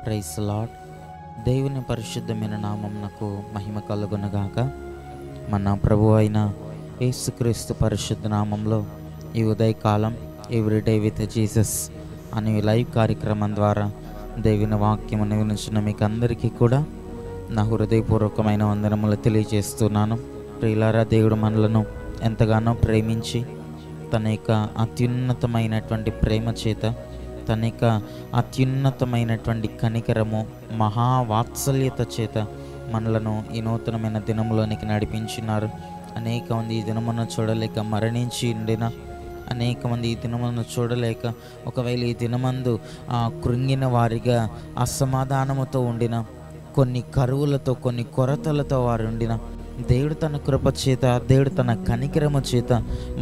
Praise lord. దేవుని పరిశుద్ధమైన నామమునకు మహిమ కలుగునుగాక. మన ప్రభు అయిన యేసుక్రీస్తు పరిశుద్ధ నామంలో ఈ ఉదయకాలం ఎవ్రీడే విత్ జీసస్ అనే లైవ్ కార్యక్రమం ద్వారా దేవుని వాక్యమును వినిచిన మీకు అందరికీ కూడా నా హృదయపూర్వకమైన వందనములు తెలియజేస్తున్నాను. ప్రియులారా, దేవుడు మనలను ఎంతగానో ప్రేమించి తన యొక్క అత్యున్నతమైనటువంటి ప్రేమ చేత, తన యొక్క అత్యున్నతమైనటువంటి కనికరము, మహావాత్సల్యత చేత మనలను ఈ నూతనమైన దినములోనికి నడిపించినారు. అనేక మంది ఈ దినమును చూడలేక మరణించి ఉండిన, అనేక మంది ఈ దినమును చూడలేక ఒకవేళ ఈ దినమందు కృంగిన వారిగా అసమాధానముతో ఉండిన, కొన్ని కరువులతో, కొన్ని కొరతలతో వారు ఉండిన, దేవుడు తన కృప చేత, దేవుడు తన కనికరము చేత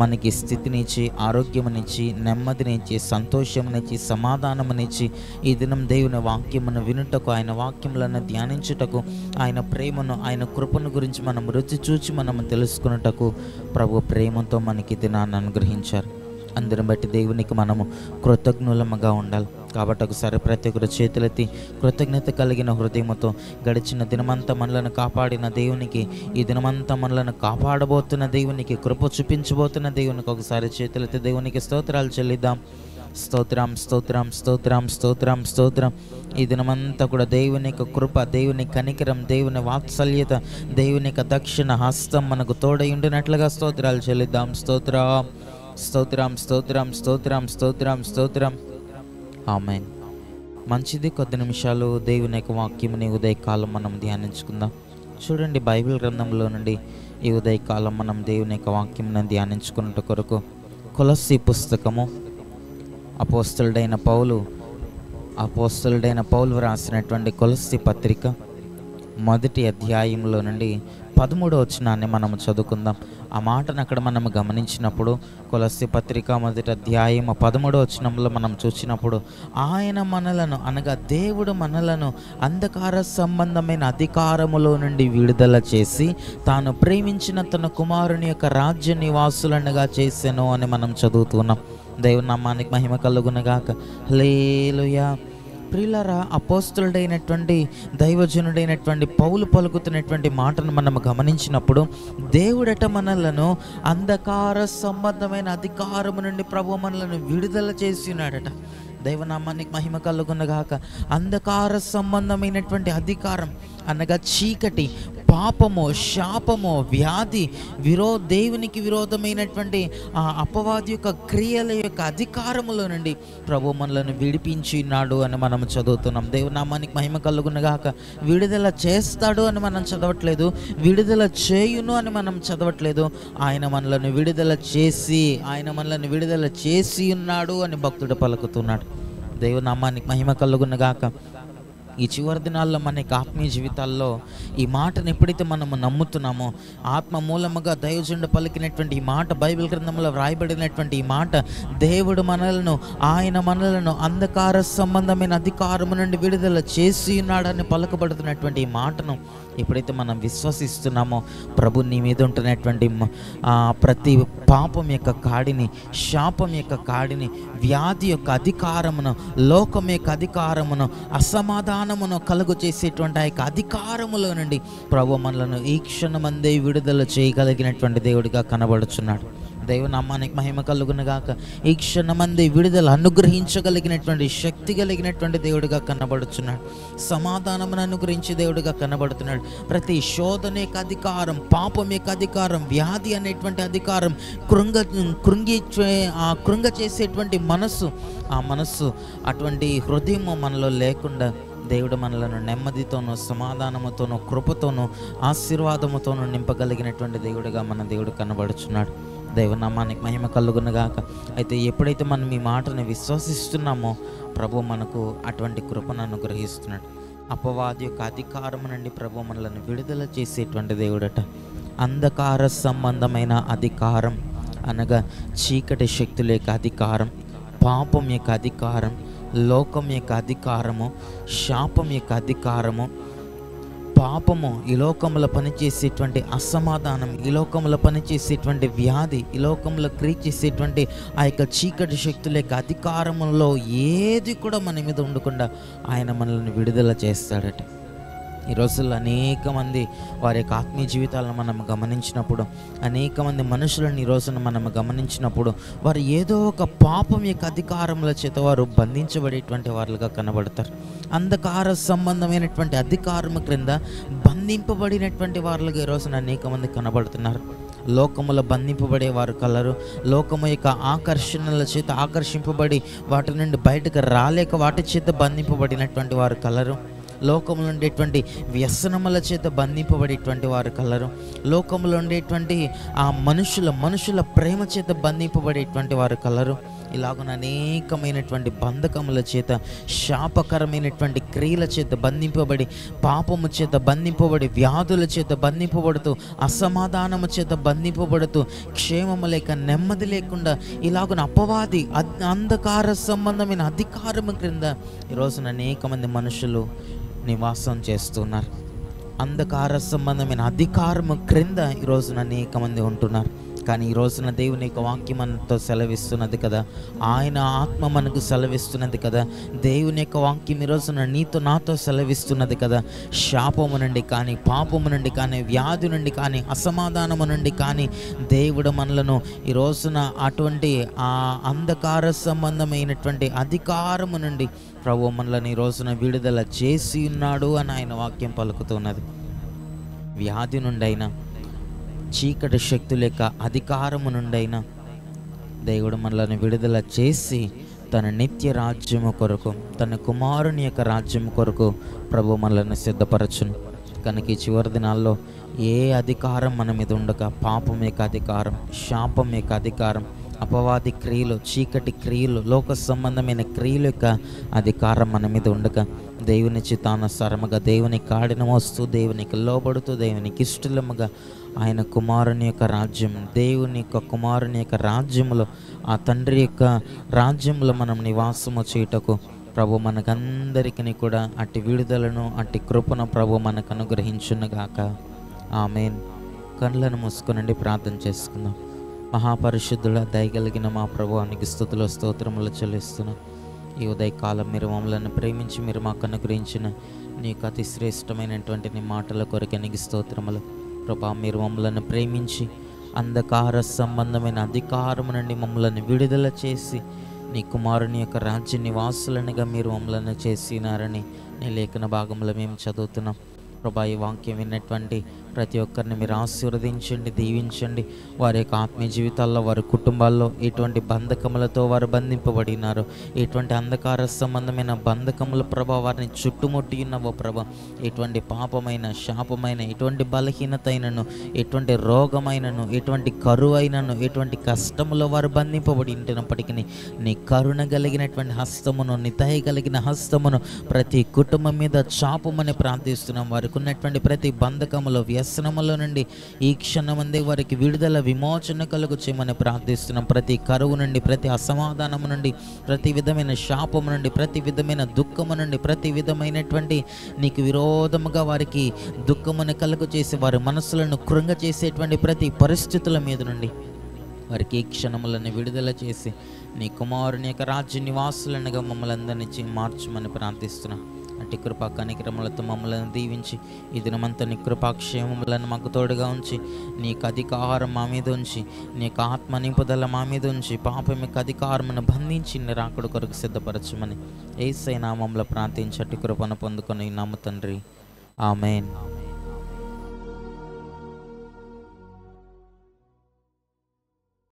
మనకి స్థితినిచ్చి, ఆరోగ్యమునిచ్చి, నెమ్మదినిచ్చి, సంతోషమునిచ్చి, సమాధానమునిచ్చి ఈ దినం దేవుని వాక్యమును వినుటకు, ఆయన వాక్యములను ధ్యానించుటకు, ఆయన ప్రేమను, ఆయన కృపను గురించి మనం రుచి చూచి మనము తెలుసుకున్నటకు ప్రభు ప్రేమతో మనకి దినాన్ని అనుగ్రహించారు. అందరిని బట్టి దేవునికి మనము కృతజ్ఞులముగా ఉండాలి. కాబట్టి ఒకసారి ప్రతి ఒక్కరు చేతులెత్తి కృతజ్ఞత కలిగిన హృదయముతో గడిచిన దినమంతా మనలను కాపాడిన దేవునికి, ఈ దినమంతా మనలను కాపాడబోతున్న దేవునికి, కృప చూపించబోతున్న దేవునికి ఒకసారి చేతులెత్తి దేవునికి స్తోత్రాలు చెల్లిద్దాం. స్తోత్రం, స్తోత్రం, స్తోత్రం, స్తోత్రం, స్తోత్రం. ఈ దినమంతా కూడా దేవుని యొక్క కృప, దేవుని కనికరం, దేవుని వాత్సల్యత, దేవుని యొక్క దక్షిణ హస్తం మనకు తోడై ఉండినట్లుగా స్తోత్రాలు చెల్లిద్దాం. స్తోత్రం, స్తోత్రం, స్తోత్రం, స్తోత్రం, స్తోత్రం, స్తోత్రం. ఆమేన్. మంచిది. కొద్ది నిమిషాలు దేవుని యొక్క వాక్యముని ఉదయకాలం మనం ధ్యానించుకుందాం. చూడండి, బైబిల్ గ్రంథంలో నుండి ఈ ఉదయకాలం మనం దేవుని యొక్క వాక్యమును ధ్యానించుకున్నట్టు కొరకు కొలస్సీ పుస్తకము అపోస్తలుడైన పౌలు రాసినటువంటి కొలస్సీ పత్రిక మొదటి అధ్యాయంలో నుండి 13వ వచనాన్ని మనము చదువుకుందాం. ఆ మాటను అక్కడ మనం గమనించినప్పుడు, కొలస్సీ పత్రిక మొదటి అధ్యాయం 13వ వచనంలో మనం చూసినప్పుడు, ఆయన మనలను, అనగా దేవుడు మనలను అంధకార సంబంధమైన అధికారములో నుండి విడుదల చేసి తాను ప్రేమించిన తన కుమారుని యొక్క రాజ్య నివాసులనుగా చేసెను అని మనం చదువుతున్నాం. దేవుని నామానికి మహిమ కలుగునుగాక. హల్లెలూయా. ప్రియులారా, అపోస్తలుడైనటువంటి దైవజనుడైనటువంటి పౌలు పలుకుతున్నటువంటి మాటను మనం గమనించినప్పుడు, దేవుడట మనలను అంధకార సంబంధమైన అధికారము నుండి ప్రభు మనలను విడుదల చేసినాడట. దైవనామానికి మహిమ కలుగునగాక. అంధకార సంబంధమైనటువంటి అధికారం అనగా చీకటి, పాపము, శాపము, వ్యాధి, దేవునికి విరోధమైనటువంటి ఆ అపవాది యొక్క క్రియల యొక్క అధికారములో నుండి ప్రభు మనలను విడిపించినాడు అని మనం చదువుతున్నాం. దేవునామానికి మహిమ కలుగునగాక. విడుదల చేస్తాడు అని మనం చదవట్లేదు, విడుదల చేయును అని మనం చదవట్లేదు. ఆయన మనలను విడుదల చేసి ఉన్నాడు అని భక్తుడు పలుకుతున్నాడు. దేవునామానికి మహిమ కలుగునగాక. ఈ చివరి దినాల్లో మనకి ఆత్మీయ జీవితాల్లో ఈ మాటను ఎప్పుడైతే మనము నమ్ముతున్నామో, ఆత్మ మూలముగా దైవజనుడు పలికినటువంటి ఈ మాట, బైబిల్ గ్రంథంలో వ్రాయబడినటువంటి ఈ మాట, దేవుడు ఆయన మనలను అంధకార సంబంధమైన అధికారము నుండి విడుదల చేసి ఉన్నాడని పలకబడుతున్నటువంటి ఈ మాటను ఎప్పుడైతే మనం విశ్వసిస్తున్నామో, ప్రభు నీ మీద ఉంటున్నటువంటి ప్రతి పాపం యొక్క కాడిని, శాపం యొక్క కాడిని, వ్యాధి యొక్క అధికారమును, లోకం యొక్క అధికారమును, అసమాధానమును కలుగు చేసేటువంటి ఆ యొక్క అధికారములో నుండి ప్రభు మనలను ఈ క్షణమందే విడుదల చేయగలిగినటువంటి దేవుడిగా కనబడుచున్నాడు. దైవనామానికి మహిమ కలుగునుగాక. ఈ క్షణమంది విడుదల అనుగ్రహించగలిగినటువంటి శక్తి కలిగినటువంటి దేవుడిగా కనబడుచున్నాడు. సమాధానమును అనుగ్రహించే దేవుడిగా కనబడుతున్నాడు. ప్రతి శోధన యొక్క అధికారం, పాపం యొక్క అధికారం, వ్యాధి అనేటువంటి అధికారం, కృంగ చేసేటువంటి మనస్సు, అటువంటి హృదయము మనలో లేకుండా దేవుడు మనలను నెమ్మదితోనూ, సమాధానముతోనూ, కృపతోనూ, ఆశీర్వాదముతోనూ నింపగలిగినటువంటి దేవుడిగా మన దేవుడు కనబడుచున్నాడు. దైవనామానికి మహిమ కలుగునుగాక. అయితే ఎప్పుడైతే మనం ఈ మాటను విశ్వసిస్తున్నామో, ప్రభు మనకు అటువంటి కృపను అనుగ్రహిస్తున్నాడు. అపవాది యొక్క అధికారం నుండి ప్రభు మనలను విడుదల చేసేటువంటి దేవుడట. అంధకార సంబంధమైన అధికారం అనగా చీకటి శక్తుల యొక్క అధికారం, పాపం యొక్క అధికారం, లోకం యొక్క అధికారము, శాపం యొక్క అధికారము, పాపము, ఈ లోకంలో పనిచేసేటువంటి అసమాధానం, ఈ లోకంలో పనిచేసేటువంటి వ్యాధి, ఈ లోకంలో క్రియ చేసేటువంటి ఆ యొక్క చీకటి శక్తుల యొక్క అధికారంలో ఏది కూడా మన మీద ఉండకుండా ఆయన మనల్ని విడుదల చేస్తాడట. ఈ రోజుల్లో అనేక మంది వారి యొక్క ఆత్మీయ జీవితాలను మనం గమనించినప్పుడు, అనేక మంది మనుషులను ఈ రోజున మనం గమనించినప్పుడు, వారు ఏదో ఒక పాపం యొక్క అధికారముల చేత వారు బంధించబడేటువంటి వారుగా కనబడతారు. అంధకార సంబంధమైనటువంటి అధికారము క్రింద బంధింపబడినటువంటి వారులుగా ఈ రోజున అనేక మంది కనబడుతున్నారు. లోకములో బంధింపబడే వారు కలరు. లోకము యొక్క ఆకర్షణల చేత ఆకర్షింపబడి వాటి నుండి బయటకు రాలేక వాటి చేత బంధింపబడినటువంటి వారు కలరు. లోకంలో ఉండేటువంటి వ్యసనముల చేత బంధింపబడేటువంటి వారు కలరు. లోకంలో ఉండేటువంటి ఆ మనుషుల ప్రేమ చేత బంధింపబడేటువంటి వారు కలరు. ఇలాగున అనేకమైనటువంటి బంధకముల చేత, శాపకరమైనటువంటి క్రియల చేత బంధింపబడి, పాపము చేత బంధింపబడి, వ్యాధుల చేత బంధింపబడుతూ, అసమాధానము చేత బంధింపబడుతూ, క్షేమము లేక నెమ్మది లేకుండా ఇలాగున అపవాది అంధకార సంబంధమైన అధికారము క్రింద ఈరోజున అనేక మంది మనుషులు నివాసం చేస్తున్నారు. అంధకార సంబంధమైన అధికారము క్రింద ఈరోజున అనేక మంది ఉంటున్నారు. కానీ ఈ రోజున దేవుని యొక్క వాక్యం మనతో సెలవిస్తున్నది కదా, ఆయన ఆత్మ మనకు సెలవిస్తున్నది కదా, దేవుని యొక్క వాక్యం ఈ రోజున నీతో నాతో సెలవిస్తున్నది కదా. శాపము నుండి కానీ, పాపము నుండి కానీ, వ్యాధి నుండి కానీ, అసమాధానము నుండి కానీ దేవుడు మనలను ఈ రోజున అటువంటి ఆ అంధకార సంబంధమైనటువంటి అధికారము నుండి ప్రభు మనలను ఈ రోజున విడుదల చేసి ఉన్నాడు అని ఆయన వాక్యం పలుకుతున్నది. వ్యాధి నుండైనా, చీకటి శక్తుల యొక్క అధికారము నుండైనా దేవుడు మనలను విడుదల చేసి తన నిత్య రాజ్యము కొరకు, తన కుమారుని యొక్క రాజ్యము కొరకు ప్రభు మనలను సిద్ధపరచును. కనుక ఈ చివరి దినాల్లో ఏ అధికారం మన మీద ఉండక, పాపం యొక్క అధికారం, శాపం యొక్క అధికారం, అపవాది క్రియలు, చీకటి క్రియలు, లోక సంబంధమైన క్రియల యొక్క అధికారం మన మీద ఉండక, దేవుని చిత్తానుసారముగా దేవుని కాడిన మోస్తూ, దేవునికి లోబడుతూ, దేవునికి ఇష్టముగా ఆయన కుమారుని యొక్క రాజ్యం, దేవుని యొక్క కుమారుని యొక్క రాజ్యములో, ఆ తండ్రి యొక్క రాజ్యంలో మనం నివాసము చేయుటకు ప్రభు మనకందరికీ కూడా అట్టి విడుదలను, అట్టి కృపను ప్రభు మనకు అనుగ్రహించునుగాక. ఆమేన్. కళ్ళను మూసుకునండి, ప్రార్థన చేసుకుందాం. మహాపరిశుద్ధుల దయగలిగిన మా ప్రభువానికి స్తుతులు స్తోత్రములు చెల్లిస్తున్నాం. ఈ ఉదయకాలం మీరు మమ్మల్ని ప్రేమించి మీరు మాకు అనుగ్రహించిన నీకు అతి శ్రేష్టమైనటువంటి నీ మాటల కొరకు నీకు స్తోత్రములు ప్రభా. మీరు మమ్మల్ని ప్రేమించి అంధకార సంబంధమైన అధికారము నుండి మమ్మల్ని విడుదల చేసి నీ కుమారుని యొక్క రాజ్య నివాసులనిగా మీరు మమ్మల్ని చేసినారని నీ లేఖన భాగంలో మేము చదువుతున్నాం ప్రభా. ఈ వాక్యం విన్నటువంటి ప్రతి ఒక్కరిని మీరు ఆశీర్వదించండి, దీవించండి. వారి యొక్క ఆత్మీయ జీవితాల్లో, వారి కుటుంబాల్లో ఎటువంటి బంధకములతో వారు బంధింపబడినారో, ఎటువంటి అంధకార సంబంధమైన బంధకముల ప్రభా వారిని చుట్టుముట్టి ఉన్నవో ప్రభా, ఎటువంటి పాపమైన, శాపమైన, ఎటువంటి బలహీనతైనను, ఎటువంటి రోగమైనను, ఎటువంటి కరువైనను, ఎటువంటి కష్టములో వారు బంధింపబడి ఉంటున్నప్పటికీ నీ కరుణ కలిగినటువంటి హస్తమును, నీ దయ కలిగిన హస్తమును ప్రతి కుటుంబం మీద చాపమని ప్రార్థిస్తున్నాం. వారికి ఉన్నటువంటి ప్రతి బంధకములో, వ్యసనముల నుండి ఈ క్షణమందే వారికి విడుదల, విమోచన కలుగు చేయమని ప్రార్థిస్తున్నాం. ప్రతి కరువు నుండి, ప్రతి అసమాధానము నుండి, ప్రతి విధమైన శాపము నుండి, ప్రతి విధమైన దుఃఖము నుండి, ప్రతి విధమైనటువంటి నీకు విరోధముగా వారికి దుఃఖమును కలుగు చేసి వారి మనసులను కృంగ చేసేటువంటి ప్రతి పరిస్థితుల మీద నుండి వారికి ఈ క్షణములను విడుదల చేసి నీ కుమారుని యొక్క రాజ్య నివాసులనుగా మమ్మల్ని అందరినీ మార్చమని ప్రార్థిస్తున్నాం. అట్టి కృపా కనికరములతో మమ్మల్ని దీవించి ఈ దినమంతా నీ కృపాక్షేమములను మాకు తోడుగా ఉంచి, నీకు అధికారం మా మీద ఉంచి, నీకు ఆత్మ నింపుదల మా మీద ఉంచి, పాపం యొక్క అధికారమును బంధించి నీ రాకడ కొరకు సిద్ధపరచమని యేసయ్య నామములో ప్రార్థించి అట్టి కృపను పొందుకొని నమ్ము తండ్రి. ఆమేన్.